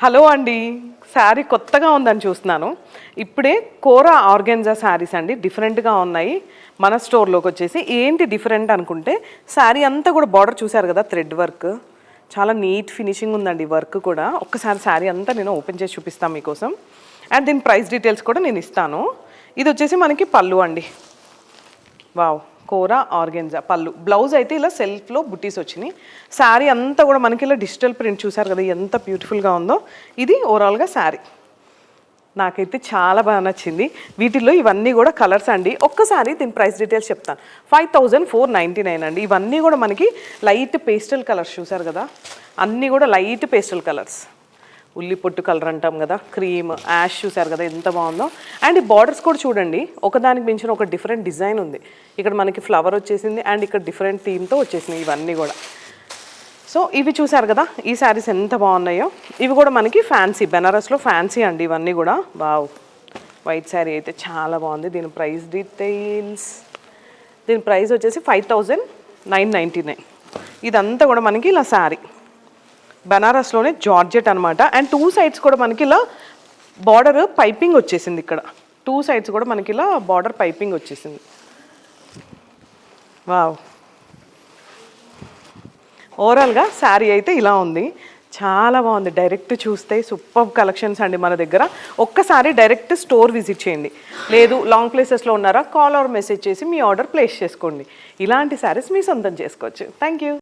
Hello అండి, శారీ కొత్తగా ఉందని చూస్తున్నాను. ఇప్పుడే కోరా ఆర్గెన్జా శారీస్ అండి, డిఫరెంట్గా ఉన్నాయి మన స్టోర్లోకి వచ్చేసి. ఏంటి డిఫరెంట్ అనుకుంటే, శారీ అంతా కూడా బార్డర్ చూసారు కదా, థ్రెడ్ వర్క్ చాలా నీట్ ఫినిషింగ్ ఉందండి. వర్క్ కూడా ఒక్కసారి శారీ అంతా నేను ఓపెన్ చేసి చూపిస్తాను మీకోసం. అండ్ దీని ప్రైస్ డీటెయిల్స్ కూడా నేను ఇస్తాను. ఇది వచ్చేసి మనకి పళ్ళు అండి. వావ్, కోరా ఆర్గెన్జా పళ్ళు. బ్లౌజ్ అయితే ఇలా సెల్ఫ్లో బుట్టీస్ వచ్చినాయి. శారీ అంతా కూడా మనకి ఇలా డిజిటల్ ప్రింట్ చూసారు కదా, ఎంత బ్యూటిఫుల్గా ఉందో. ఇది ఓవరాల్గా శారీ నాకైతే చాలా బాగా నచ్చింది. వీటిల్లో ఇవన్నీ కూడా కలర్స్ అండి. ఒక్కసారి దీని ప్రైస్ డీటెయిల్స్ చెప్తాను. 5499 అండి. ఇవన్నీ కూడా మనకి లైట్ పేస్టల్ కలర్స్ చూసారు కదా, అన్నీ కూడా లైట్ పేస్టల్ కలర్స్. ఉల్లి పొట్టు కలర్ అంటాం కదా, క్రీమ్ యాష్ చూసారు కదా ఎంత బాగుందో. అండ్ ఈ బార్డర్స్ కూడా చూడండి, ఒకదానికి మించిన ఒక డిఫరెంట్ డిజైన్ ఉంది. ఇక్కడ మనకి ఫ్లవర్ వచ్చేసింది అండ్ ఇక్కడ డిఫరెంట్ థీమ్తో వచ్చేసినాయి ఇవన్నీ కూడా. సో ఇవి చూసారు కదా, ఈ శారీస్ ఎంత బాగున్నాయో. ఇవి కూడా మనకి ఫ్యాన్సీ, బెనారస్లో ఫ్యాన్సీ అండి ఇవన్నీ కూడా. వావ్, వైట్ శారీ అయితే చాలా బాగుంది. దీని ప్రైస్ డీటెయిల్స్, దీని ప్రైస్ వచ్చేసి 5999. ఇదంతా కూడా మనకి ఇలా శారీ బనారస్లోనే జార్జెట్ అనమాట. అండ్ టూ సైడ్స్ కూడా మనకి ఇలా బార్డర్ పైపింగ్ వచ్చేసింది. ఇక్కడ టూ సైడ్స్ కూడా మనకి ఇలా బార్డర్ పైపింగ్ వచ్చేసింది. వావ్, ఓవరాల్గా శారీ అయితే ఇలా ఉంది, చాలా బాగుంది. డైరెక్ట్ చూస్తే సూపర్ కలెక్షన్స్ అండి మన దగ్గర. ఒక్కసారి డైరెక్ట్ స్టోర్ విజిట్ చేయండి, లేదు లాంగ్ ప్లేసెస్లో ఉన్నారా, కాల్ ఆర్ మెసేజ్ చేసి మీ ఆర్డర్ ప్లేస్ చేసుకోండి. ఇలాంటి శారీస్ మీ సొంతం చేసుకోవచ్చు. Thank you.